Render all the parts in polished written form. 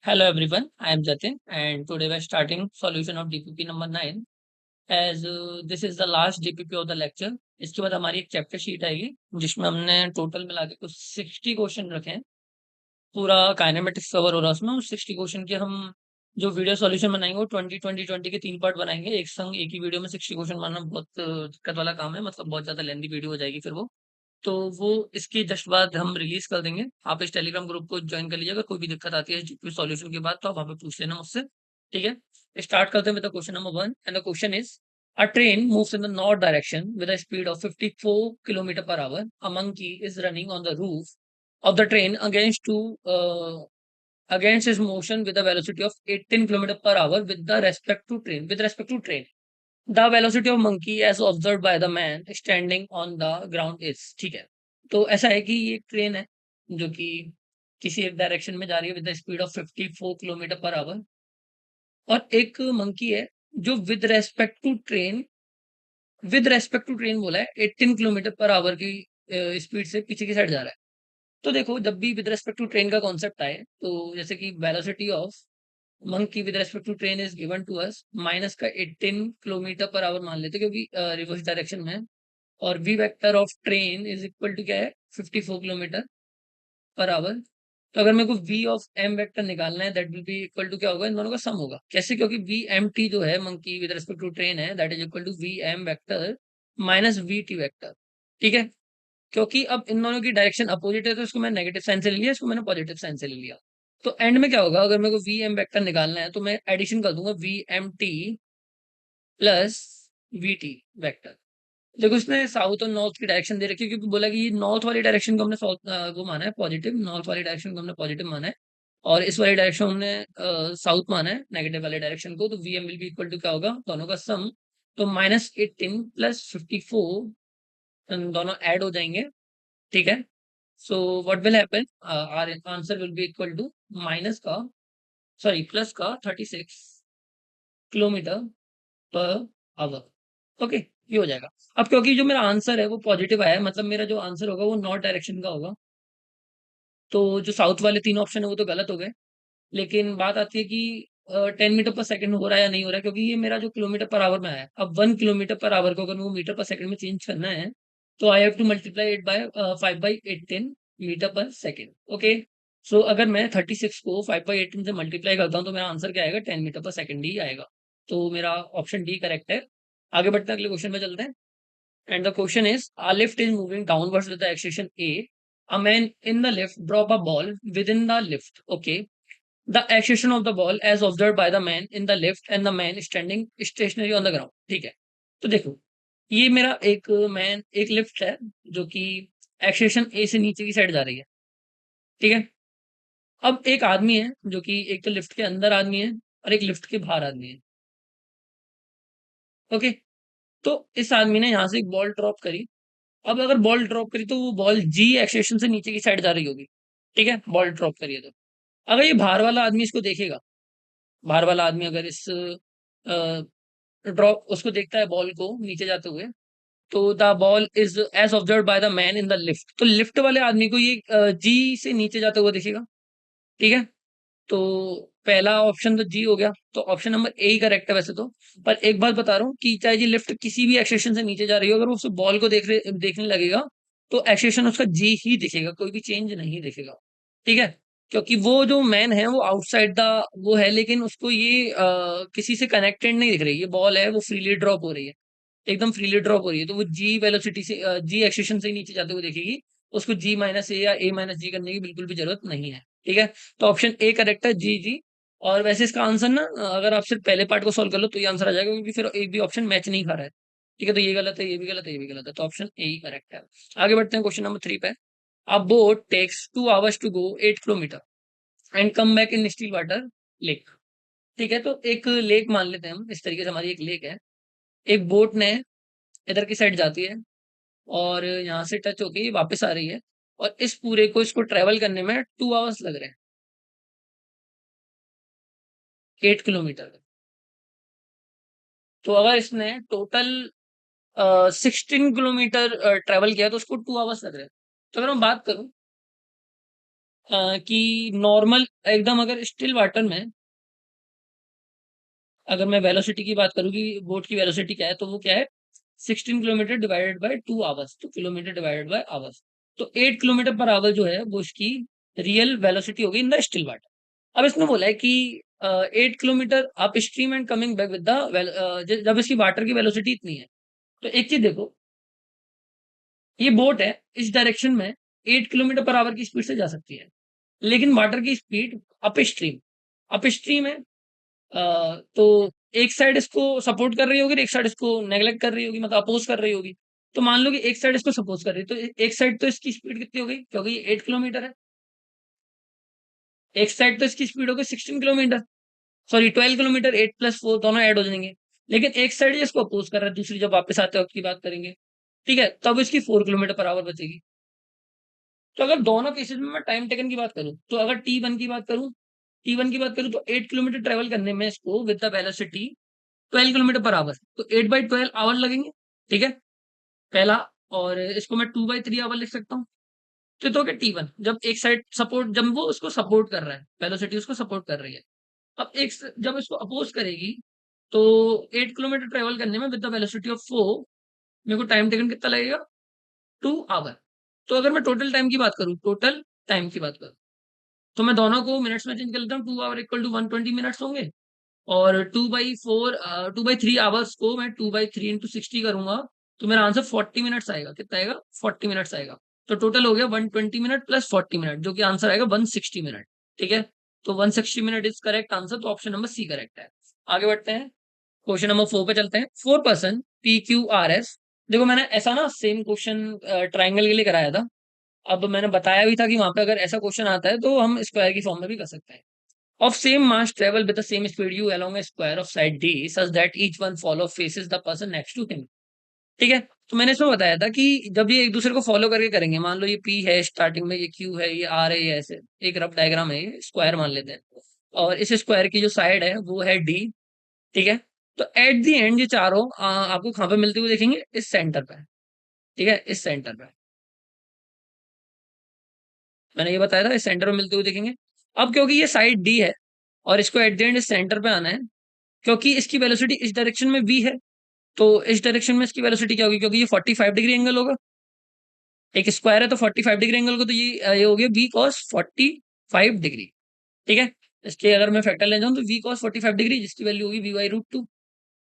Hello everyone, I am Jatin and today we are starting solution of DPP number 9 as this is the last DPP of the lecture। इसके बाद हमारी एक chapter sheet आएगी जिसमें हमने total मिला के कुछ 60 क्वेश्चन रखे हैं। पूरा काइनेमेटिक्स कवर हो रहा है उसमें। उस 60 क्वेश्चन के हम जो वीडियो सॉल्यूशन बनाएंगे वो 20 के 3 पार्ट बनाएंगे एक संग एक ही वीडियो में 60 क्वेश्चन बनाना बहुत दिक्कत वाला काम है, मतलब बहुत ज्यादा लेंदी वीडियो हो जाएगी फिर वो। तो वो इसकी जस्ट बाद हम रिलीज कर देंगे। आप इस टेलीग्राम ग्रुप को ज्वाइन कर लीजिए। अगर कोई भी दिक्कत आती है सॉल्यूशन के बाद तो आप वहां पे पूछ लेना मुझसे। ठीक है, स्टार्ट करते हैं with question number 1 and the question is a train moves in the north direction with a speed of 54 kilometre per our. A monkey is running on the roof of the train against its motion with a velocity of 18 kilometer per hour with respect to train. The velocity of monkey as observed by the man standing on the ground is। ठीक है, तो ऐसा है कि ये एक train है जो कि किसी एक डायरेक्शन में जा रही है with the speed of 54 kilometre per our, और एक मंकी है जो विद रेस्पेक्ट टू ट्रेन बोला है 18 किलोमीटर पर आवर की स्पीड से पीछे की साइड जा रहा है। तो देखो, जब भी विद रेस्पेक्ट टू ट्रेन का कॉन्सेप्ट आए तो जैसे कि velocity of monkey with respect to train is given to us minus का 18 किलोमीटर पर आवर मान लेते हैं, क्योंकि रिवर्स डायरेक्शन में है। और V vector of train is equal to क्या है, 54 किलोमीटर पर आवर। तो अगर मेरे को वी ऑफ एम वेक्टर निकालना है that will be equal to क्या होगा, इन दोनों का सम होगा। कैसे? क्योंकि वी एम टी जो है मंकी विद रेस्पेक्ट टू ट्रेन है that is equal to V M vector minus V T vector. ठीक है, क्योंकि अब इन दोनों की डायरेक्शन अपोजिट है तो इसको मैंने नेगेटिव साइन से ले लिया, इसको मैंने पॉजिटिव साइन से ले लिया। तो एंड में क्या होगा, अगर मेरे को वी एम वेक्टर निकालना है तो मैं एडिशन कर दूंगा V M T plus V T vector. देखो, इसने साउथ और नॉर्थ की डायरेक्शन दे रखी है क्योंकि बोला कि ये नॉर्थ वाली डायरेक्शन को हमने साउथ वो माना है पॉजिटिव, नॉर्थ वाली डायरेक्शन को हमने पॉजिटिव माना है, और इस वाली डायरेक्शन हमने साउथ माना है नेगेटिव वाले डायरेक्शन को। तो V M will be equal to क्या होगा, दोनों का सम। तो -18 प्लस 54 दोनों ऐड हो जाएंगे। ठीक है, so what will happen, our answer will be equal to minus का सॉरी प्लस का 36 किलोमीटर पर आवर। ओके, ये हो जाएगा। अब क्योंकि जो मेरा आंसर है वो पॉजिटिव आया है, मतलब मेरा जो आंसर होगा वो नॉर्थ डायरेक्शन का होगा। तो जो साउथ वाले तीन ऑप्शन है वो तो गलत हो गए। लेकिन बात आती है कि 10 मीटर पर सेकंड हो रहा है या नहीं हो रहा है, क्योंकि ये मेरा जो किलोमीटर पर आवर में आया है। अब 1 किलोमीटर पर आवर को अगर वो मीटर पर सेकंड में चेंज करना है तो I have to multiply it by 5/18 metre पर सेकंड। ओके, सो अगर मैं 36 को 5/18 से मल्टीप्लाई करता हूँ तो मेरा आंसर क्या आएगा, 10 मीटर पर सेकंड ही आएगा। तो मेरा ऑप्शन डी करेक्ट है। आगे बढ़ते हैं, अगले क्वेश्चन में चलते हैं। And the question is, a lift is moving downwards with the acceleration A. A man in the lift drop a ball within the lift. Okay. The acceleration of the ball as observed by the man in the lift and the man standing stationary on the ground. ठीक है, तो देखो, ये मेरा एक lift है जो कि एक्सेलेरेशन ए से नीचे की साइड जा रही है। ठीक है, अब एक आदमी है जो कि एक तो लिफ्ट के अंदर आदमी है और एक लिफ्ट के बाहर आदमी है। ओके, तो इस आदमी ने यहाँ से एक बॉल ड्रॉप करी। अब अगर बॉल ड्रॉप करी तो वो बॉल जी एक्सेलेरेशन से नीचे की साइड जा रही होगी। ठीक है, बॉल ड्रॉप करिए तो अगर ये बाहर वाला आदमी इसको देखेगा, बाहर वाला आदमी अगर इस ड्रॉप उसको देखता है बॉल को नीचे जाते हुए, तो the ball is as observe by the man in the lift. तो लिफ्ट वाले आदमी को ये जी से नीचे जाते हुए दिखेगा। ठीक है, तो पहला ऑप्शन तो जी हो गया, तो option number A he correct है वैसे तो। पर एक बात बता रहा हूँ कि चाहे जी लिफ्ट किसी भी एक्सेशन से नीचे जा रही हो, अगर वो उस बॉल को देखने लगेगा तो एक्सेशन उसका जी ही दिखेगा, कोई भी चेंज नहीं दिखेगा। ठीक है, क्योंकि वो जो मैन है वो आउटसाइड द वो है, लेकिन उसको ये किसी से कनेक्टेड नहीं दिख रही। ये बॉल है वो फ्रीली ड्रॉप हो रही है, एकदम फ्रीली ड्रॉप हो रही है, तो वो जी वेलोसिटी से जी एक्सेशन से ही नीचे जाते हुए देखेगी। उसको जी माइनस ए या ए माइनस जी करने की बिल्कुल भी जरूरत नहीं है। ठीक है, तो ऑप्शन ए करेक्ट है, जी जी। और वैसे इसका आंसर ना, अगर आप सिर्फ पहले पार्ट को सॉल्व कर लो तो ये आंसर आ जाएगा, क्योंकि फिर एक भी ऑप्शन मैच नहीं खा रहा है। ठीक है, तो ये गलत है, ये भी गलत है, ये भी गलत है, तो ऑप्शन ए ही करेक्ट है। आगे बढ़ते हैं क्वेश्चन नंबर 3 पे। A boat takes 2 hours to go 8 kilometre and come back in still water lake. ठीक है, तो एक लेक मान लेते हैं हम, इस तरीके से हमारी एक लेक है। एक बोट ने इधर की साइड जाती है और यहाँ से टच होके ये वापस आ रही है, और इस पूरे को इसको ट्रेवल करने में 2 hours लग रहे हैं, 8 किलोमीटर। तो अगर इसने टोटल 16 किलोमीटर ट्रेवल किया तो उसको 2 hours लग रहे हैं। तो अगर मैं बात करूं कि नॉर्मल एकदम अगर स्टिल वाटर में अगर मैं वेलोसिटी की बात करूँ कि बोट की वेलोसिटी क्या है, तो वो क्या है 16 किलोमीटर डिवाइडेड बाय 2 आवर्स, तो किलोमीटर डिवाइडेड बाय आवर्स, तो 8 किलोमीटर पर आवर जो है वो इसकी रियल वेलोसिटी होगी इन द स्टिल वाटर। अब इसने बोला है कि 8 kilometre up stream and coming back with the जब इसकी वाटर की वेलोसिटी इतनी है, तो एक चीज देखो, ये बोट है इस डायरेक्शन में 8 किलोमीटर पर आवर की स्पीड से जा सकती है, लेकिन वाटर की स्पीड अप स्ट्रीम है। तो एक साइड इसको सपोर्ट कर रही होगी और एक साइड इसको नेग्लेक्ट कर रही होगी, मतलब अपोज कर रही होगी। तो मान लो कि एक साइड इसको सपोज कर रही है, तो एक साइड तो इसकी स्पीड कितनी हो गई, क्योंकि ये 8 किलोमीटर है, एक साइड तो इसकी स्पीड हो गई 16 किलोमीटर, सॉरी 12 किलोमीटर, 8 + 4 दोनों ऐड हो जाएंगे। लेकिन एक साइड इसको अपोज कर रहा है, दूसरी जब वापस आते वक्त की बात करेंगे, ठीक है, तब इसकी 4 किलोमीटर पर आवर बचेगी। तो अगर दोनों केसेस में मैं टाइम टेकन की बात करूं, तो अगर टी वन की बात करूं तो 8 किलोमीटर ट्रेवल करने में इसको with the velocity 12 kilometre per hour, तो 8/12 आवर लगेंगे, ठीक है, पहला। और इसको मैं 2/3 आवर लिख सकता हूँ। तो क्या टी वन जब एक साइड सपोर्ट, जब वो उसको सपोर्ट कर रहा है, वेलोसिटी उसको सपोर्ट कर रही है, अब जब इसको अपोज करेगी, तो 8 किलोमीटर ट्रेवल करने में विद द वेलोसिटी ऑफ 4 मेरे को टाइम टेकन कितना लगेगा, 2 आवर। तो अगर मैं टोटल टाइम की बात करूँ, तो मैं दोनों को मिनट्स में चेंज कर लेता हूँ, 2 आवर इक्वल टू 120 मिनट्स होंगे, और 2/3 आवर्स को मैं 2/3 × 60 करूंगा, तो मेरा आंसर 40 मिनट्स आएगा। कितना आएगा, 40 मिनट्स आएगा। तो टोटल हो गया 120 मिनट प्लस 40 मिनट, जो कि आंसर आएगा 160 मिनट। ठीक है, तो 160 मिनट इज करेक्ट आंसर, तो ऑप्शन नंबर सी करेक्ट है। आगे बढ़ते हैं, क्वेश्चन नंबर 4 पे चलते हैं। 4 पर्सन PQRS, देखो मैंने ऐसा ना सेम क्वेश्चन ट्राइंगल के लिए कराया था। अब मैंने बताया भी था कि वहां पे अगर ऐसा क्वेश्चन आता है तो हम स्क्वायर की फॉर्म में भी कर सकते हैं। Of same mass travel with the same speed u along a square of side d such that each one follow faces the person next to him। ठीक है, तो मैंने इसमें बताया था कि जब ये एक दूसरे को फॉलो करके करेंगे, मान लो ये P है स्टार्टिंग में, ये Q है, ये R है, ये ऐसे एक रफ डायग्राम है, ये स्क्वायर मान लेते हैं, और इस स्क्वायर की जो साइड है वो है D। ठीक है, तो एट द एंड ये चारों आपको कहाँ पे मिलते हुए देखेंगे, इस सेंटर पे। ठीक है, इस सेंटर पे मैंने ये बताया था, इस सेंटर में मिलते हुए देखेंगे। अब क्योंकि ये साइड D है और इसको एट द एंड इस सेंटर पे आना है, क्योंकि इसकी वेलोसिटी इस डायरेक्शन में v है, तो इस डायरेक्शन में इसकी वेलोसिटी क्या होगी, क्योंकि ये 45 डिग्री एंगल होगा, एक स्क्वायर है तो 45 डिग्री एंगल को, तो ये हो गया v cos 45 डिग्री। ठीक है, इसके अगर मैं फैक्टर ले जाऊं तो v cos 45 डिग्री, जिसकी वैल्यू होगी v/√2।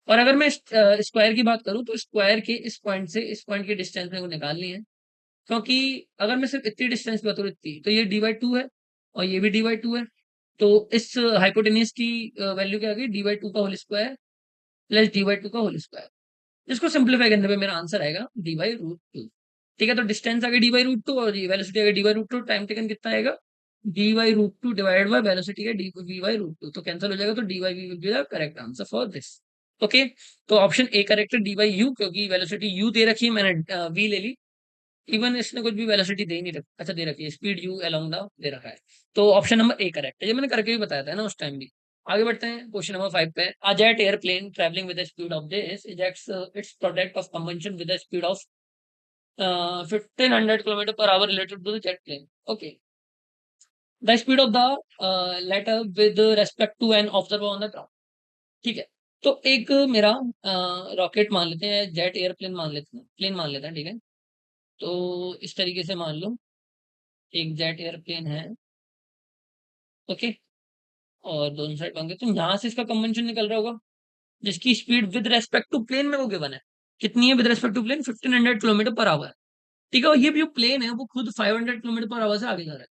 और अगर मैं स्क्वायर की बात करूं, तो स्क्वायर के इस पॉइंट से इस पॉइंट की डिस्टेंस मेरे को निकालनी है, क्योंकि अगर मैं सिर्फ इतनी डिस्टेंस की बात करूं, इतनी, तो ये d/2 है और ये भी d/2 है, तो इस हाइपोटेन्यूज की वैल्यू क्या आ गई, d/2 का होल स्क्वायर प्लस d/2 का होल स्क्वायर। इसको सिंप्लीफाई करने पे मेरा आंसर आएगा d/√2। ठीक है, तो डिस्टेंस आ गई d/√2 और ये वेलोसिटी आ गई d/√2, टाइम टेकन कितना आएगा, d/√2 डिवाइड बाय वेलोसिटी है v/√2, तो कैंसिल हो जाएगा, तो dy will be the correct answer for this. Okay, तो ऑप्शन ए करेक्ट है d/u, क्योंकि वेलोसिटी u दे रखी है, मैंने v ले ली। इवन इसने कुछ भी वेलोसिटी दे ही नहीं रखी, अच्छा दे रखी है, speed u along the they रखा है। तो ऑप्शन नंबर ए करेक्ट है, ये मैंने करके भी बताया था ना उस टाइम भी। आगे बढ़ते हैं क्वेश्चन नंबर 5 पे। A jet airplane travelling with the speed of this ejects its product of combustion with the speed of 1500 kilometre per hour related to the jet plane. Okay, the speed of the latter with respect to an observer on the ground. ठीक है, तो एक मेरा rocket मान लेते हैं, jet airplane मान लेते हैं, प्लेन मान लेते हैं, ठीक है। तो इस तरीके से मान लो एक जेट एयरप्लेन है, ओके, और दोनों साइड होंगे, तो यहाँ से इसका कन्वेंशन निकल रहा होगा, जिसकी speed with respect to plane में वो गिवन है। कितनी है with respect to plane, 1500 kilometre per hour. ठीक है, और ये भी जो प्लेन है वो खुद 500 किलोमीटर पर आवर से आगे जा रहा है।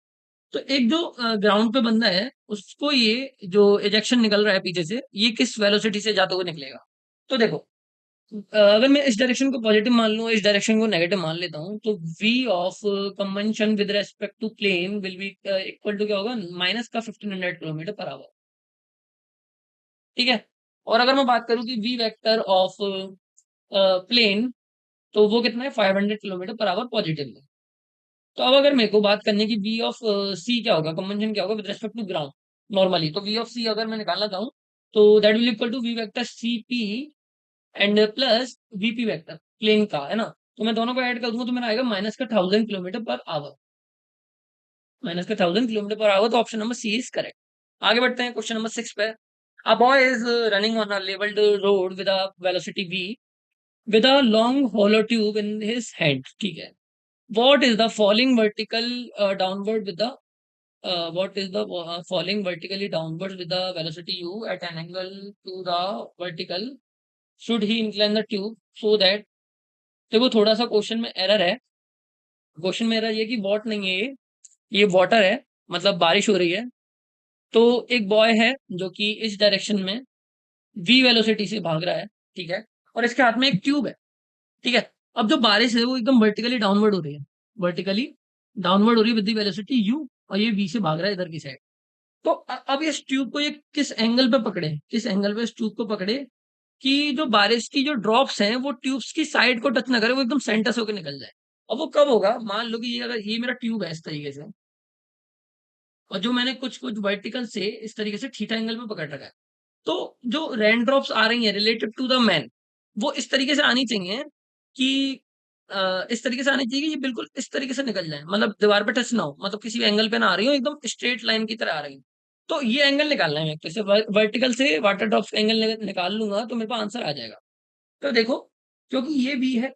तो एक जो ग्राउंड पे बंदा है, उसको ये जो इजेक्शन निकल रहा है पीछे से, ये किस वेलोसिटी से जाते हुए निकलेगा। तो देखो, अगर मैं इस डायरेक्शन को पॉजिटिव मान लूं, इस डायरेक्शन को नेगेटिव मान लेता हूं, तो v of combustion with respect to plane will be equal to क्या होगा, माइनस का 1500 किलोमीटर पर आवर। ठीक है, और अगर मैं बात करूं कि v वेक्टर ऑफ प्लेन, तो वो कितना है 500 किलोमीटर पर आवर पॉजिटिव में। तो अब अगर मेरे को बात करने की v ऑफ c क्या होगा, कंबंशन क्या होगा with respect to ground normally, तो v ऑफ c अगर मैं निकालना चाहूँ, तो that will equal to v vector cp and plus VP vector plane का, है ना। तो मैं दोनों को ऐड कर दूंगा तो मेरा आएगा माइनस का 1000 किलोमीटर पर आवर। माइनस का 1000 km/h, तो option number C is correct. आगे बढ़ते हैं क्वेश्चन नंबर 6 पे। A boy is running on a levelled road with a velocity v with a long hollow tube in his hand, ठीक है। What is the falling vertical downward with the what is the falling vertically downwards with the velocity u at an angle to the vertical? Should he incline the tube so that, देखो थोड़ा सा question में error है। Question में error ये कि what नहीं है, ये वाटर है, मतलब बारिश हो रही है। तो एक बॉय है जो कि इस डायरेक्शन में v वेलोसिटी से भाग रहा है, ठीक है, और इसके हाथ में एक ट्यूब है, ठीक है। अब जो बारिश है वो एकदम वर्टिकली डाउनवर्ड हो रही है, वर्टिकली डाउनवर्ड हो रही है विद द वेलोसिटी u, और ये v से भाग रहा है इधर की साइड। तो अब इस ट्यूब को ये किस एंगल पे पकड़े, किस एंगल पे इस ट्यूब को पकड़े कि जो बारिश की जो ड्रॉप्स हैं वो ट्यूब्स की साइड को टच ना करे, वो एकदम सेंटर से होकर निकल जाए। अब वो कब होगा, मान लो कि ये अगर ये मेरा ट्यूब है इस तरीके से, और जो मैंने कुछ कुछ वर्टिकल से इस तरीके से थीटा एंगल पे पकड़ रखा है, तो जो रेन ड्रॉप्स आ रही हैं रिलेटेड टू द मैन, वो इस तरीके से आनी चाहिए कि इस तरीके से आनी चाहिए कि ये बिल्कुल इस तरीके से निकल जाए, मतलब दीवार पे टच ना हो, मतलब किसी एंगल पे ना आ रही हो, एकदम स्ट्रेट लाइन की तरह आ रही हो। तो ये एंगल निकालना है, मैं जैसे वर्टिकल से वाटर ड्रॉप्स का एंगल निकाल लूंगा तो मेरे पास आंसर आ जाएगा। तो देखो, क्योंकि ये बी है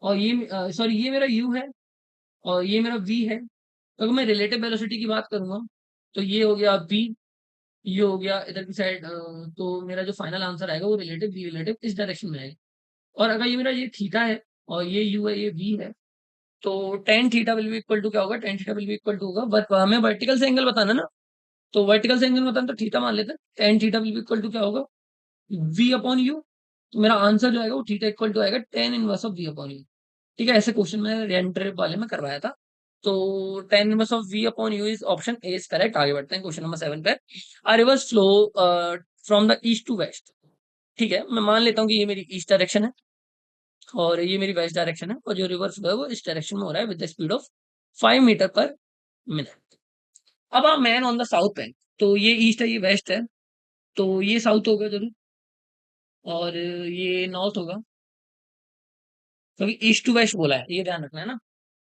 और ये सॉरी ये मेरा यू है और ये मेरा वी है, तो अगर मैं रिलेटिव वेलोसिटी की बात करूंगा तो ये हो गया वी, ये हो गया इधर की साइड, तो मेरा जो फाइनल आंसर आएगा वो रिलेटिव वी रिलेटिव इस डायरेक्शन में आएगा। और अगर ये मेरा ये थीटा है और ये यू है, ये वी है, तो tan theta will be equal to क्या होगा, tan theta will be equal to होगा, बट हमें वर्टिकल से एंगल बताना ना, तो वर्टिकल से एंगल बताना तो थीटा मान लेते हैं। Tan theta will be equal to क्या होगा, वी अपॉन यू। तो मेरा आंसर जो आएगा वो थीटा इक्वल टू आएगा tan inverse of V upon U, ठीक है। ऐसे क्वेश्चन में रेंट्रे वाले में करवाया था। तो tan inverse of V upon U is option A is correct. आगे बढ़ते हैं क्वेश्चन नंबर 7 पे। A rivers flow from the east to west, ठीक है, मैं मान लेता हूँ कि ये मेरी ईस्ट डायरेक्शन है और ये मेरी वेस्ट डायरेक्शन है, और जो रिवर्स फ्लो है वो इस डायरेक्शन में हो रहा है with the speed of 5 metre per minute. अब आप man on the south bank, तो ये ईस्ट है ये वेस्ट है, तो ये साउथ होगा जरूर और ये नॉर्थ होगा, क्योंकि ईस्ट टू वेस्ट बोला है, ये ध्यान रखना है ना।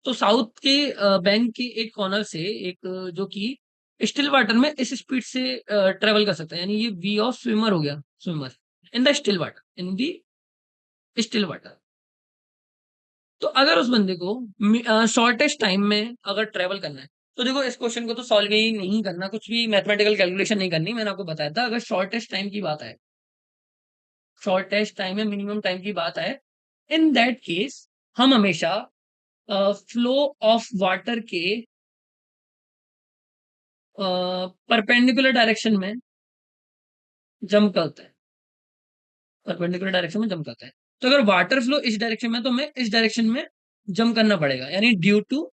तो साउथ के बैंक के एक कॉर्नर से एक जो कि स्टिल वाटर में इस स्पीड से ट्रेवल कर सकता है, यानी ये वी ऑफ स्विमर हो गया, swimmer in the still water, in the still water. तो अगर उस बंदे को शॉर्टेस्ट टाइम में अगर ट्रेवल करना है, तो देखो इस क्वेश्चन को तो सॉल्व ही नहीं करना, कुछ भी मैथमेटिकल कैलकुलेशन नहीं करनी, मैंने आपको बताया था। अगर शॉर्टेस्ट टाइम की बात है, शॉर्टेस्ट टाइम या मिनिमम टाइम की बात है, इन दैट केस हम हमेशा फ्लो ऑफ वाटर के परपेंडिकुलर डायरेक्शन में जंप करते हैं, परपेंडिकुलर डायरेक्शन में जंप करते हैं। तो अगर वाटर फ्लो इस डायरेक्शन में तो हमें इस डायरेक्शन में जंप करना पड़ेगा, यानी ड्यू टू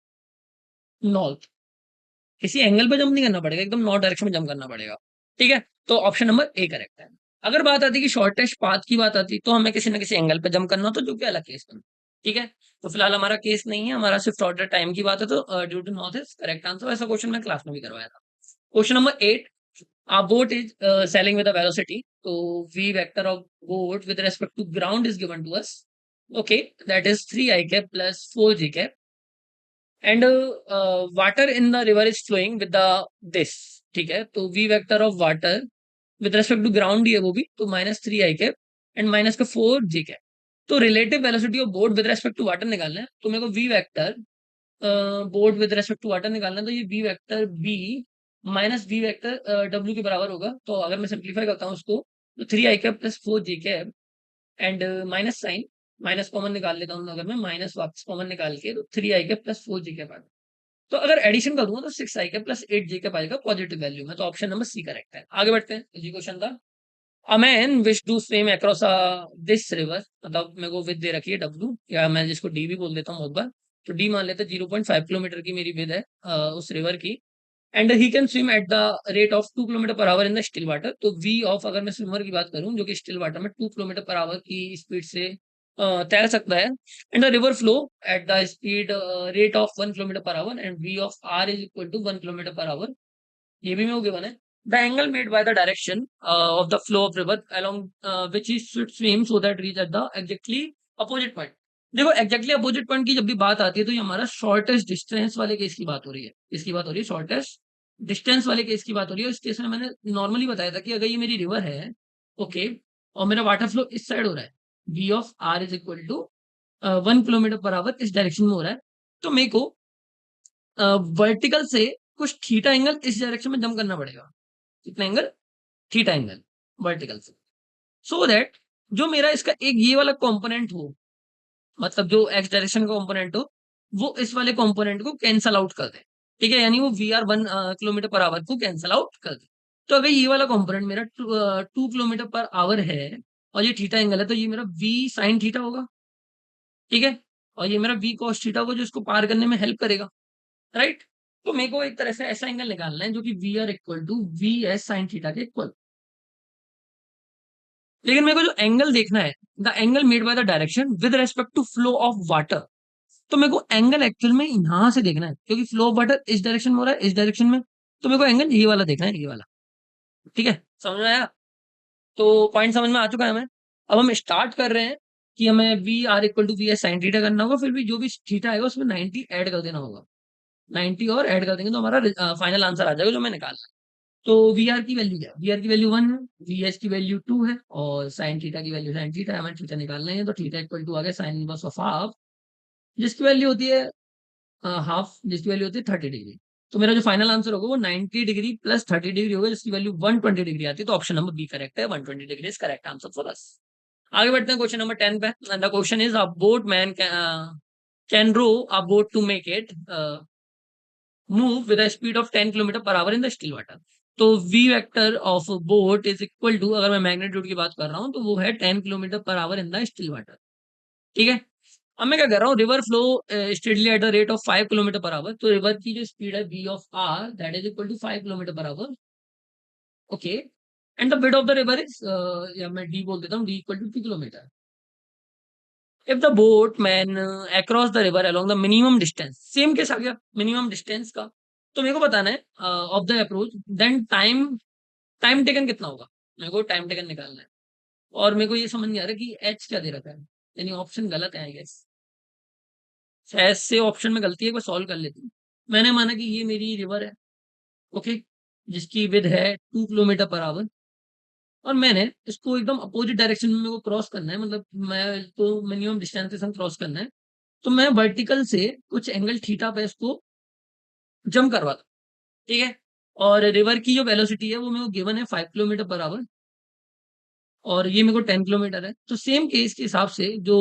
नॉर्थ, किसी एंगल पे जंप नहीं करना पड़ेगा, एकदम नॉर्थ डायरेक्शन में जंप करना पड़ेगा, ठीक है। तो ऑप्शन नंबर ए करेक्ट है। अगर बात आती कि शॉर्टेस्ट पाथ की बात आती तो हमें किसी ना किसी एंगल पे जंप करना होता, जो कि अलग केस में, ठीक है। तो फिलहाल हमारा केस नहीं है, हमारा सिर्फ शॉर्टेस्ट टाइम की बात है, तो due to north is correct answer. ऐसा क्वेश्चन मैं क्लास में भी करवाया था। Question number 8, a boat is sailing with a velocity, so v vector of boat with respect to ground is given to us, okay, that is 3 I cap plus 4 j cap, and water in the river is flowing with the this, ठीक है। तो v vector of water with respect to ground ये वो भी, तो minus 3 I cap and minus का 4 j cap। तो relative velocity of boat with respect to water निकालना है, तो मेरे को v vector boat with respect to water निकालना है, तो ये B vector B minus B vector W के बराबर होगा। तो अगर मैं सिंप्लीफाई करता हूँ उसको, तो 3 I cap plus 4 J cap and minus sign, minus common निकाल लेता हूँ, अगर मैं माइनस वापस कॉमन निकाल के, तो 3 I cap plus 4 J cap आ, तो अगर एडिशन करूंगा तो 6 आई कैप प्लस 8 जे कैप आएगा पॉजिटिव वैल्यू में। तो ऑप्शन नंबर सी करेक्ट है। आगे बढ़ते हैं, इजी क्वेश्चन था। A man wish to swim across this river, मतलब मेरे को विद दे रखी है डब्ल्यू, या मैं जिसको डी भी बोल देता हूँ बहुत बार, तो डी मान लेते हैं 0.5 किलोमीटर की मेरी विद है उस रिवर की, and he can swim eight the rate of 2 kilometre per hour in the still water. तो वी ऑफ, अगर मैं स्विमर की बात करूं जो कि स्टिल वाटर में 2 किलोमीटर पर आवर की स्पीड से तैर सकता है, and the river flow at the speed rate of 1 kilometre per hour, and V of R is equal to 1 kilometre per hour, ये भी में हो गिवन है। The angle made by the direction of the flow of river along which he should swim so that reach at the exactly opposite point। देखो exactly opposite point की जब भी बात आती है तो ये हमारा शॉर्टेस्ट डिस्टेंस वाले केस की बात हो रही है। इसकी बात हो रही है शॉर्टेस्ट डिस्टेंस वाले केस की बात हो रही है। इस केस में मैंने नॉर्मली बताया था कि अगर ये मेरी रिवर है, ओके, और मेरा वाटर फ्लो इस साइड हो रहा है, V of R is equal to 1 kilometre per hour इस डायरेक्शन में हो रहा है, तो मेरे को वर्टिकल से कुछ थीटा एंगल इस डायरेक्शन में जंप करना पड़ेगा। कितना एंगल? थीटा एंगल वर्टिकल से, सो दैट जो मेरा इसका एक ये वाला कंपोनेंट हो, मतलब जो एक्स डायरेक्शन का कंपोनेंट हो, वो इस वाले कंपोनेंट को कैंसल आउट कर दे। ठीक है, यानी वो V R 1 kilometre per hour को कैंसल आउट कर दे। तो अगर ये वाला कंपोनेंट मेरा 2 किलोमीटर पर आवर है और ये थीटा एंगल है, तो ये मेरा वी साइन थीटा होगा। ठीक है, और ये मेरा वी कॉस थीटा होगा जो इसको पार करने में हेल्प करेगा, राइट। तो मेरे को एक तरह से ऐसा एंगल निकालना है जो कि V R equal to V S sine theta के इक्वल। लेकिन मेरे को जो एंगल देखना है, the angle made by the direction with respect to flow of water, तो मेरे को एंगल एक्चुअल में यहां से देखना है क्योंकि फ्लो ऑफ वाटर इस डायरेक्शन में हो रहा है, इस डायरेक्शन में, तो मेरे को एंगल ये वाला देखना है, ये वाला। ठीक है, समझ में आया? तो पॉइंट समझ में आ चुका है हमें। अब हम स्टार्ट कर रहे हैं कि हमें V R equal to V S sine theta करना होगा, फिर भी जो भी थीटा आएगा उसमें 90 ऐड कर देना होगा। 90 और ऐड कर देंगे तो हमारा फाइनल आंसर आ जाएगा जो मैं निकालना है। तो वी आर की वैल्यू क्या है? वी आर की वैल्यू 1 है, वी एस की वैल्यू 2 है, और साइन थीटा की वैल्यू साइन थीटा है। हमें थीटा निकालना है, तो थीटा इक्वल टू आ गया साइन इनवर्स ऑफ हाफ, जिसकी वैल्यू होती है हाफ, जिसकी वैल्यू होती है 30 डिग्री। तो मेरा जो फाइनल आंसर होगा वो 90 डिग्री प्लस 30 डिग्री होगा, जिसकी वैल्यू 120 डिग्री आती है। तो ऑप्शन नंबर बी करेक्ट है, 120 degree is correct answer for us. आगे बढ़ते हैं क्वेश्चन नंबर 10 पे। The question is a boat man can row a boat to make it move with a speed of 10 kilometre per hour in the still water. तो V vector of boat is equal to, अगर मैं magnitude की बात कर रहा हूँ तो वो है 10 kilometre per hour in the still water. ठीक है, अब मैं क्या कर रहा हूँ, river flow steadily at the rate of 5 kilometre per hour. तो रिवर की जो स्पीड है V of R that is equal to 5 kilometre per hour. Okay, and the bed of the river is, या मैं डी बोल देता हूँ, D equal to 2 kilometre. If the boat man across the river along the minimum distance, same case आ गया minimum distance का। तो मेरे को बताना है of the approach, then time, time taken कितना होगा, मेरे को टाइम टेकन निकालना है। और मेरे को ये समझ नहीं आ रहा कि एच क्या दे रखा है, यानी ऑप्शन गलत है आई गेस। एस से ऑप्शन में गलती है, मैं सॉल्व कर लेती हूँ। मैंने माना कि ये मेरी रिवर है, ओके, जिसकी विद है 2 किलोमीटर पर आवर, और मैंने इसको एकदम अपोजिट डायरेक्शन में मेरे को क्रॉस करना है, मतलब मैं तो मिनिमम डिस्टेंस के संग क्रॉस करना है। तो मैं वर्टिकल से कुछ एंगल थीटा पे इसको जंप करवा दूं। ठीक है, और रिवर की जो वेलोसिटी है वो मेरे को गिवन है 5 किलोमीटर पर आवर, और ये मेरे को 10 किलोमीटर है। तो सेम केस के हिसाब से जो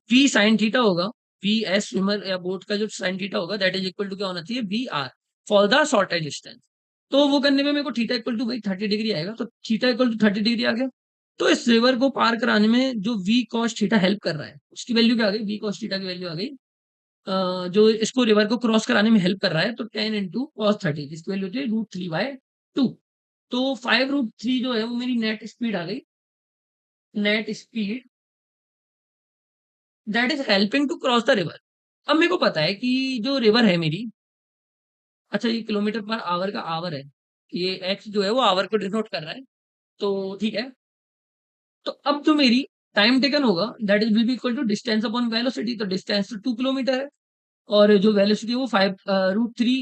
वी साइन थीटा होगा, वी एस स्विमर या बोट का जो साइन थीटा होगा दैट इज इक्वल टू क्या होना चाहिए, V R for the shortest distance. तो वो करने में मेरे को थीटा इक्वल टू भाई 30 डिग्री आएगा, तो थीटा इक्वल टू 30 डिग्री आ गया। तो इस रिवर को पार कराने में जो वी कॉस थीटा हेल्प कर रहा है उसकी वैल्यू क्या आ गई, वी कॉस थीटा की वैल्यू आ गई, जो इसको रिवर को क्रॉस कराने में हेल्प कर रहा है, तो 10 × cos 30, जिसकी वैल्यू होती है √3/2। तो 5 √3 जो है वो मेरी नेट स्पीड आ गई, net speed that is helping to cross the river. अब मेरे को पता है कि जो रिवर है मेरी, अच्छा ये किलोमीटर पर आवर का आवर है, ये एक्स जो है वो आवर को डिनोट कर रहा है, तो ठीक है। तो अब जो मेरी टाइम टेकन होगा that is will be equal to distance upon velocity, तो डिस्टेंस तो 2 किलोमीटर है, और जो वेलोसिटी है वो 5 √3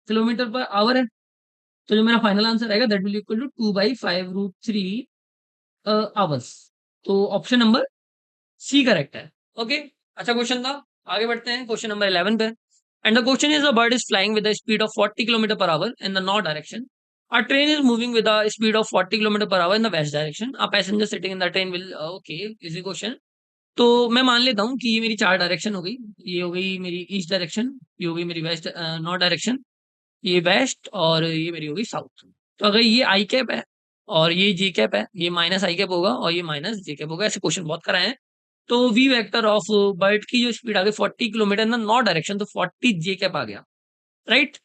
किलोमीटर पर आवर है। तो जो मेरा फाइनल आंसर आएगा that will equal to 2/5 √3 hours. तो ऑप्शन नंबर सी करेक्ट है। ओके, अच्छा क्वेश्चन था। आगे बढ़ते हैं क्वेश्चन नंबर 11 पे। And the question is, a bird is flying with the speed of 40 kilometre per hour in the north direction. A train is moving with a speed of 40 kilometre per hour in the west direction. A passenger sitting in the train will, okay, easy question. तो मैं मान लेता हूँ कि ये मेरी 4 direction हो गई, ये हो गई मेरी ईस्ट डायरेक्शन, ये हो गई मेरी वेस्ट नॉर्थ डायरेक्शन, ये वेस्ट, और ये मेरी हो गई साउथ। तो अगर ये आई कैप है और ये जे कैप है, ये माइनस आई कैप होगा और ये माइनस जे कैप होगा, ऐसे क्वेश्चन बहुत कराए हैं। तो वी वेक्टर ऑफ बर्ड की जो स्पीड आ गई 40 kilometre in the north direction, तो 40 जे कैप आ गया, राइट।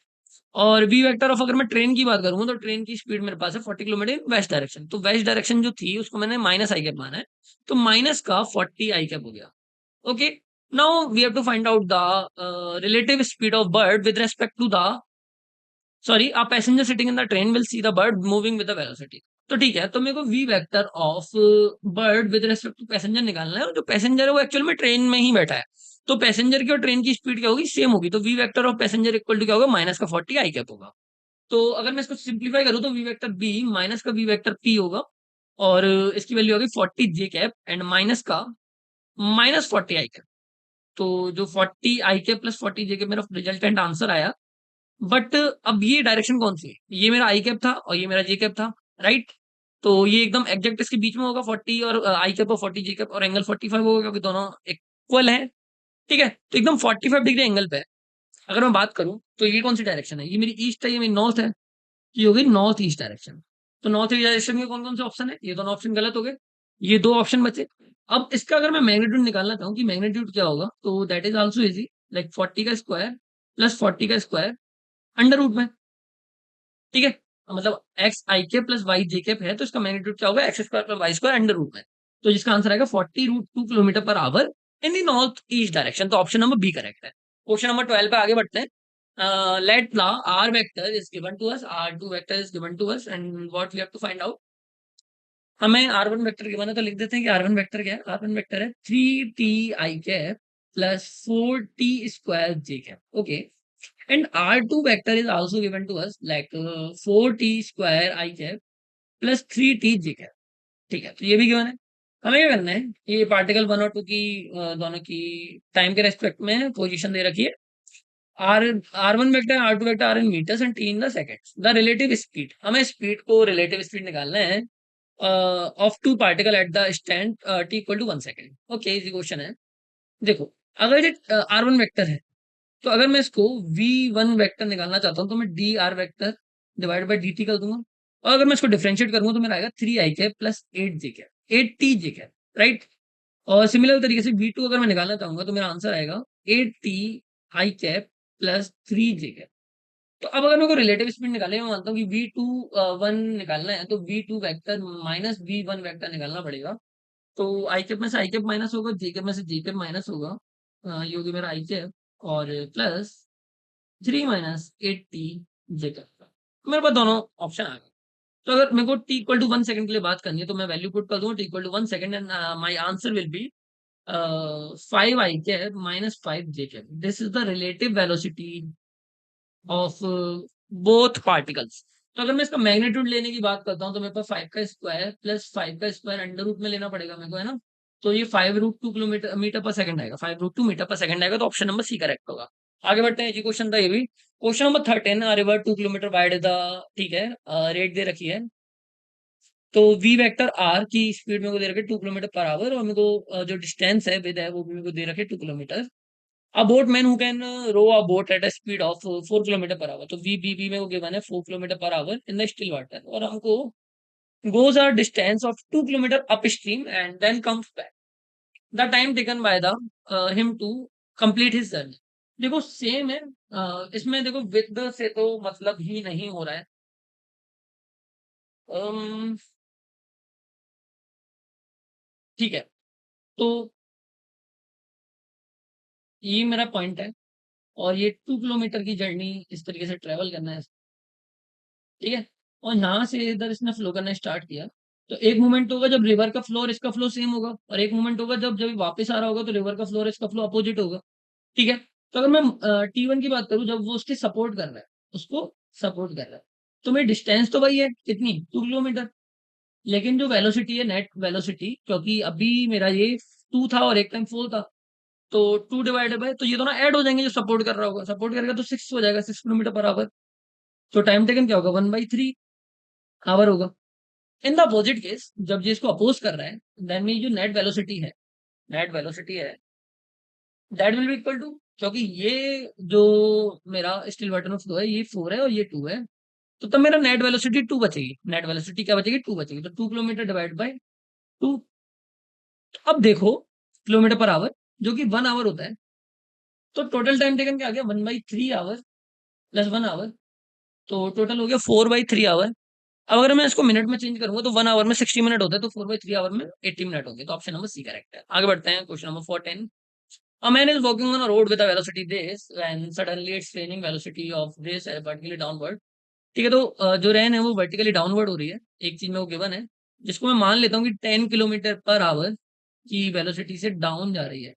और वी वेक्टर ऑफ, अगर मैं ट्रेन की बात करूंगा तो ट्रेन की स्पीड मेरे पास है 40 किलोमीटर इन वेस्ट डायरेक्शन, तो वेस्ट डायरेक्शन जो थी उसको मैंने माइनस आई कैप माना है, तो माइनस का 40 आई कैप हो गया। Okay, now we have to find out the relative speed of bird with respect to the, sorry, a passenger sitting in the train will see the bird moving with the velocity. तो ठीक है, तो मेरे को V vector of bird with respect to passenger निकालना है, और जो पैसेंजर है वो एक्चुअल में ट्रेन में ही बैठा है, तो पैसेंजर की और ट्रेन की स्पीड क्या होगी, सेम होगी, तो V vector of passenger equal to क्या होगा, माइनस का 40 आई कैप होगा। तो अगर मैं इसको सिंप्लीफाई करूँ तो वी वेक्टर बी माइनस का वी वेक्टर पी होगा, और इसकी वैल्यू होगी 40 जे कैप एंड माइनस का माइनस 40 आई कैप। तो जो 40 आई कैप प्लस 40 जे कैप मेरा रिजल्टेंट आंसर आया। बट अब ये डायरेक्शन कौन सी है, ये मेरा आई कैप था और ये मेरा जे कैप था, राइट। तो ये एकदम एग्जैक्ट इसके बीच में होगा 40 और आई कैप और 40 जे कैप, और एंगल 45 होगा क्योंकि दोनों इक्वल है। ठीक है, तो एकदम 45 डिग्री एंगल पे है। अगर मैं बात करूं तो ये कौन सी डायरेक्शन है, ये मेरी ईस्ट है, ये मेरी नॉर्थ है, ये होगी नॉर्थ ईस्ट डायरेक्शन। तो नॉर्थ ईस्ट डायरेक्शन में कौन कौन से ऑप्शन है, ये दोनों ऑप्शन गलत हो गए, ये दो ऑप्शन बचे। अब इसका अगर मैं मैग्नीट्यूड निकालना चाहूँ कि मैग्नीट्यूड क्या होगा, तो that is also easy, like 40 का स्क्वायर प्लस 40 का स्क्वायर अंडर रूट में। ठीक है, मतलब एक्स आई के प्लस वाई जे कैप है, तो इसका मैग्नीट्यूड क्या होगा, X square plus Y square under root में। तो जिसका आंसर आएगा 40√2 kilometre per hour in the north east direction. तो ऑप्शन नंबर बी करेक्ट है। क्वेश्चन नंबर 12 पे आगे बढ़ते हैं। Let the R vector is given to us, R two vector is given to us, and what we have to find out. हमें R one vector given है, तो लिख देते हैं कि आर वन वेक्टर क्या है। आर वन वेक्टर है 3t I cap plus 4t² J cap. Okay, and R2 vector is also given to us like 4t square I cap plus 3t j cap। ठीक है, तो ये भी given है। हमें क्या करना है, ये पार्टिकल 1 और 2 की दोनों की टाइम के रेस्पेक्ट में पोजीशन दे रखी है। R R one vector R two vector R in metres and T in the seconds. The relative speed, हमें स्पीड को रिलेटिव स्पीड निकालना है of two particle at the stand T equal to 1 second. Okay, easy question है। देखो, अगर ये are one vector है, तो अगर मैं इसको वी वन वैक्टर निकालना चाहता हूँ तो मैं D R vector divide by D T कर दूंगा, और अगर मैं इसको डिफरेंशिएट करूंगा तो मेरा आएगा 3 I cap plus 8 J cap 8 T J cap, right. और सिमिलर तरीके से वी टू अगर मैं निकालना चाहूंगा तो मेरा आंसर आएगा 8 T I cap plus 3 J cap. तो अब अगर मेरे को रिलेटिव स्पीड निकालने में मानता हूँ कि वी टू वन निकालना है, तो V two vector minus V one vector निकालना पड़ेगा। तो आई कैप में से आई कैप माइनस होगा, जे कैप में से जे कैप माइनस होगा, ये होगी मेरा आई कैप, और प्लस 3 - 8 टी जे कैप। मेरे पास दोनों ऑप्शन आ गए। तो अगर मेरे को टी इक्वल टू 1 सेकंड के लिए बात करनी है, तो मैं वैल्यू पुट कर दूंगा T equal to 1 second, and my answer will be 5 I cap minus 5 J cap. This is the relative velocity of both particles. तो अगर मैं इसका मैग्नीट्यूड लेने की बात करता हूँ तो मेरे पास 5 का स्क्वायर प्लस 5 का स्क्वायर अंडर रूट में लेना पड़ेगा मेरे को, है ना। तो ये 5√2 किलोमीटर मीटर पर सेकंड आएगा, 5√2 मीटर पर सेकंड आएगा, तो ऑप्शन नंबर सी करेक्ट होगा। आगे बढ़ते हैं, जी क्वेश्चन था ये भी। Question number 13, river 2 kilometre wide the, ठीक है, रेट दे रखी है। तो वी वेक्टर आर की स्पीड मेरे को दे रखी है 2 किलोमीटर पर आवर, और मेरे को जो डिस्टेंस है विद है वो भी मेरे को दे रखे 2 kilometre. A boatman who can row a boat at a speed of 4 kilometre per hour. तो VBB में वो गिवन है 4 kilometre per hour in the still water, और हमको goes a distance of 2 kilometre upstream and then comes back। The time taken by the him to complete his journey। देखो same है, इसमें देखो विद से तो मतलब ही नहीं हो रहा है। अम, ठीक है, तो ये मेरा पॉइंट है, और ये 2 किलोमीटर की जर्नी इस तरीके से ट्रेवल करना है, ठीक है। और यहाँ से इधर इसने फ्लो करना स्टार्ट किया, तो एक मोमेंट होगा जब रिवर का फ्लो और इसका फ्लो सेम होगा, और एक मोमेंट होगा जब जब वापस आ रहा होगा तो रिवर का फ्लो और इसका फ्लो अपोजिट होगा, ठीक है। तो अगर मैं T1 की बात करूं, जब वो उसके सपोर्ट कर रहा है, उसको सपोर्ट कर रहा है, तो मेरी डिस्टेंस तो वही है, कितनी, 2 किलोमीटर। लेकिन जो वेलोसिटी है, नेट वेलोसिटी, क्योंकि अभी मेरा ये 2 था और एक टाइम 4 था, तो 2 डिवाइडेड बाय, तो ये दोनों ऐड हो जाएंगे, जो सपोर्ट कर रहा होगा, सपोर्ट करेगा तो 6 हो जाएगा, 6 किलोमीटर पर आवर। तो टाइम टेकन क्या होगा, 1/3 आवर होगा। इन द अपोजिट केस, जब ये इसको अपोज कर रहा है, देन में जो नेट वेलोसिटी है that will be equal to, क्योंकि ये जो मेरा स्टिल वाटर में फ्लो है ये 4 है और ये 2 है, तो तब मेरा नेट वेलोसिटी 2 बचेगी। नेट वेलोसिटी क्या बचेगी, 2 बचेगी, तो 2 किलोमीटर डिवाइड बाय 2। अब देखो, किलोमीटर पर आवर जो कि 1 आवर होता है, तो टोटल टाइम टेकन क्या आ गया, 1/3 आवर प्लस 1 आवर, तो टोटल हो गया 4/3 आवर। अब अगर मैं इसको मिनट में चेंज करूंगा तो 1 आवर में 60 मिनट होता है, तो 4/3 आवर में 80 मिनट होंगे, तो ऑप्शन नंबर सी करेक्ट है। आगे बढ़ते हैं, question number 14। A man is walking on a road with a velocity this, and suddenly its training velocity of this particularly downward। ठीक है, तो जो रेन है वो वर्टिकली डाउनवर्ड हो रही है, एक चीज में वो गिवन है, जिसको मैं मान लेता हूँ कि 10 किलोमीटर पर आवर की वेलोसिटी से डाउन जा रही है,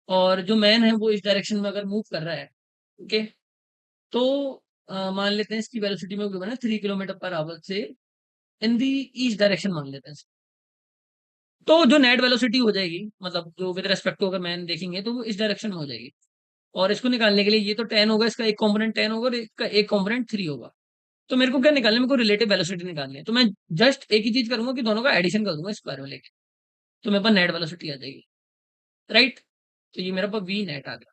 और जो मैन है वो इस डायरेक्शन में अगर मूव कर रहा है, ओके, तो मान लेते हैं इसकी वेलोसिटी में गिवन है 3 किलोमीटर पर आवर से इन दी ईस्ट डायरेक्शन मान लेते हैं। तो जो नेट वेलोसिटी हो जाएगी, मतलब जो विद रेस्पेक्ट टू अगर मैन देखेंगे तो वो इस डायरेक्शन में हो जाएगी। और इसको निकालने के लिए ये तो 10 होगा, इसका एक कंपोनेंट 10 होगा और इसका एक कंपोनेंट 3 होगा। तो मेरे को क्या निकालना है, मेरे को रिलेटिव वेलोसिटी निकालनी है, तो मैं जस्ट एक ही चीज करूंगा कि दोनों का एडिशन कर दूंगा स्क्वायर में लेके, तो मेरे पास नेट वेलोसिटी आ जाएगी, राइट। तो ये मेरे पास वी नेट आ गया।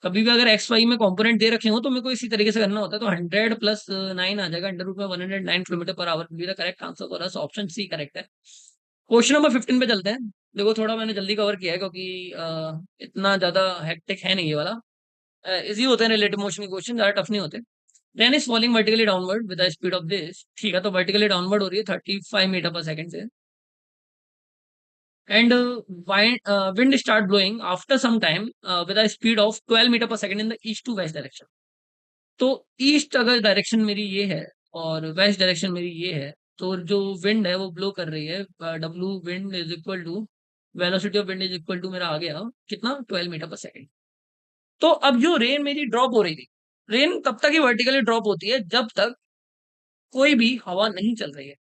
कभी भी अगर एक्स वाई में कंपोनेंट दे रखे हो तो मेरे को इसी तरीके से करना होता है, तो 100 प्लस 9 आ जाएगा, अंडर रूट में 109 किलोमीटर पर आवर भी the correct answer for us, option C correct है। क्वेश्चन नंबर 15 पे चलते हैं। देखो थोड़ा मैंने जल्दी कवर किया है क्योंकि इतना ज्यादा हेक्टिक है नहीं ये वाला, इजी होते हैं रिलेटिव मोशन के क्वेश्चन, ज्यादा टफ नहीं होते। Train is falling vertically downward with the speed of this, ठीक है, तो वर्टिकली डाउनवर्ड हो रही है 35 मीटर पर सेकंड से, and wind start blowing after some time with the speed of 12 metre पर second in the east to west direction. तो ईस्ट अगर डायरेक्शन मेरी ये है और वेस्ट डायरेक्शन मेरी ये है, तो जो विंड है वो ब्लो कर रही है, W wind is equal to velocity of wind is equal to मेरा आ गया कितना, 12 मीटर पर सेकंड। तो अब जो रेन मेरी ड्रॉप हो रही थी, रेन तब तक ही वर्टिकली ड्रॉप होती है जब तक कोई भी हवा नहीं चल रही है,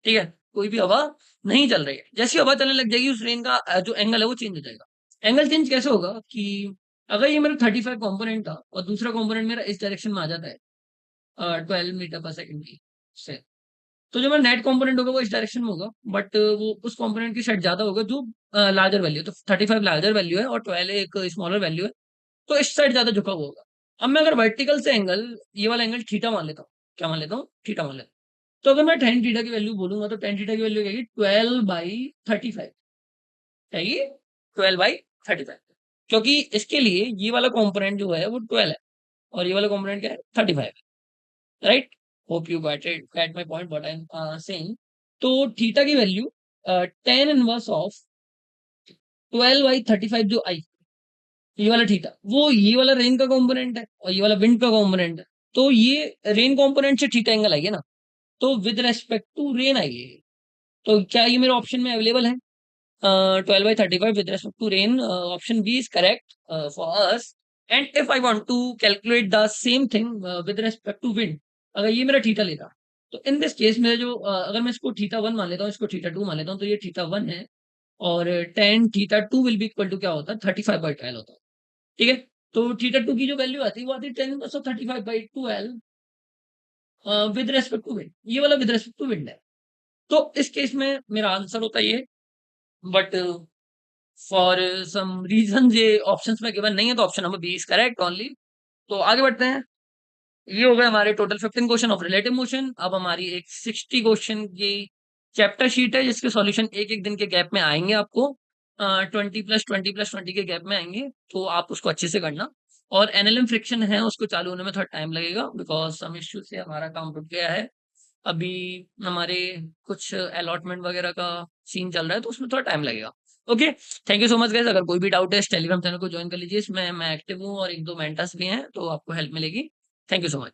ठीक है, कोई भी हवा नहीं चल रही है। जैसी हवा चलने लग जाएगी उस रेन का जो एंगल है वो चेंज हो जाएगा। एंगल चेंज कैसे होगा कि अगर ये मेरा 35 कॉम्पोनेंट था और दूसरा कॉम्पोनेंट मेरा इस डायरेक्शन में आ जाता है 12 मीटर पर सेकंड की से, तो जो मेरा नेट कंपोनेंट होगा वो इस डायरेक्शन में होगा, बट वो उस कंपोनेंट की साइड ज्यादा होगा जो लार्जर वैल्यू है, तो 35 लार्जर वैल्यू है और 12 एक स्मॉलर वैल्यू है, तो इस साइड ज्यादा झुका हुआ होगा। अब मैं अगर वर्टिकल से एंगल, ये वाला एंगल थीटा मान लेता हूँ, क्या मान लेता हूँ, थीटा मान लेता हूँ, तो अगर मैं टेन थीटा की वैल्यू बोलूंगा तो टेन थीटा की वैल्यू क्या 12/35 आएगी, 12/35, क्योंकि इसके लिए ये वाला कंपोनेंट जो है वो 12 है और ये वाला कंपोनेंट क्या है 35, right. Hope you get my point what I am saying. तो थीटा की वैल्यू टेन इनवर्स ऑफ 12/35 जो आई, ये वाला थीटा वो ये वाला रेन का कंपोनेंट है और ये वाला विंड का कंपोनेंट है, तो ये रेन कंपोनेंट से थीटा एंगल आएगी ना, तो विद रेस्पेक्ट टू रेन आएगी। तो क्या ये मेरे ऑप्शन में अवेलेबल है 12/35 with respect to rain, option B is correct for us. And if I want to calculate the same thing with respect to wind, अगर ये मेरा थीटा लेता, तो इन दिस केस मेरा जो अगर मैं इसको थीटा वन मान लेता हूँ, इसको थीटा टू मान लेता हूँ, तो ये थीटा वन है और tan theta two will be equal to क्या होता है 35/12 होता है, ठीक है। तो थीटा टू की जो वैल्यू आती है वो आती है 10 35/12 विद रेस्पेक्ट टू विंड, ये वाला विद रेस्पेक्ट टू विंड है। तो इस केस में मेरा आंसर होता है ये, बट फॉर सम रीजन ये ऑप्शंस में गिवन नहीं है, तो option number B is correct only. तो आगे बढ़ते हैं। ये हो गए हमारे total 15 question of relative motion. अब हमारी एक 60 क्वेश्चन की चैप्टर शीट है जिसके सॉल्यूशन एक एक दिन के गैप में आएंगे आपको, 20+20+20 के गैप में आएंगे, तो आप उसको अच्छे से करना। और एनएलएम फ्रिक्शन है उसको चालू होने में थोड़ा टाइम लगेगा बिकॉज सम इश्यू से हमारा काम रुक गया है अभी, हमारे कुछ अलॉटमेंट वगैरह का सीन चल रहा है तो उसमें थोड़ा टाइम लगेगा। Okay, thank you so much guys. अगर कोई भी डाउट है इस टेलीग्राम चैनल को ज्वाइन कर लीजिए, इसमें मैं एक्टिव हूँ और एक दो मेंटर्स भी हैं तो आपको हेल्प मिलेगी। Thank you so much.